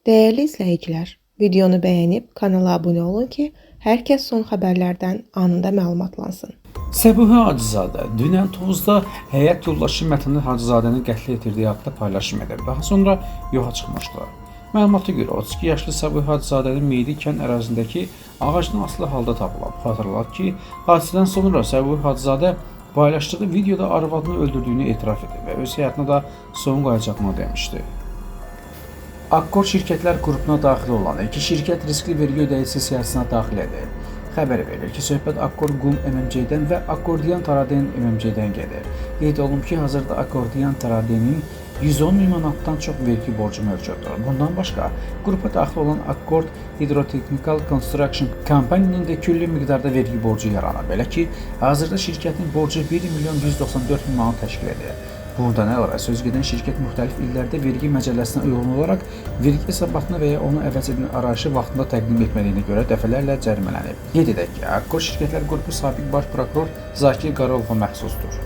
Değerli izləyicilər, videonu bəyənib kanala abunə olun ki, hər kəs son xəbərlərdən anında məlumatlansın. Səbuhi Hacızadə dünən Tovuzda həyat yoldaşı Mətənin Hacızadəni qətlə yetirdiyi haqda paylaşım edib. Daha sonra yoxa çıxmışdı. Məlumata görə 32 yaşlı Səbuhi Hacızadənin meyidi kənd ərazisindəki ağacdan asılı halda tapılıb. Xatırladaq ki, hadisədən sonra Səbuhi Hacızadə paylaşdığı videoda arvadını öldürdüyünü etiraf edib və öz həyatına da son qoyacağını demişdi. Akkor şirkətlər qrupuna daxil olan iki şirkət riskli vergi ödəyicisi siyahısına daxil edilib. Xəbər verilir ki, söhbət Akkor Qum MMC-dən və Akkordiyan Taraden MMC-dən gedir. Qeyd olunub ki, hazırda Akkordiyan Taradenin 110 min manatdan çox vergi borcu mövcuddur. Bundan başqa, qrupa daxil olan Akkord Hydrotechnical Construction Company-nin də külli miqdarda vergi borcu yaranır. Belə ki, hazırda şirkətin borcu 1 milyon 194 min manat təşkil edir. Buradan əlavə söz gedən şirkət müxtəlif illərdə vergi məcəlləsinə uyğun olaraq vergi hesabatını və ya onu əvəz edən arayışı vaxtında təqdim etmədiyinə görə dəfələrlə cərimələnib. Qeyd edək ki, Akkor şirkətlər qrupu sabiq baş prokuror Zakir Qaravova məxsusdur.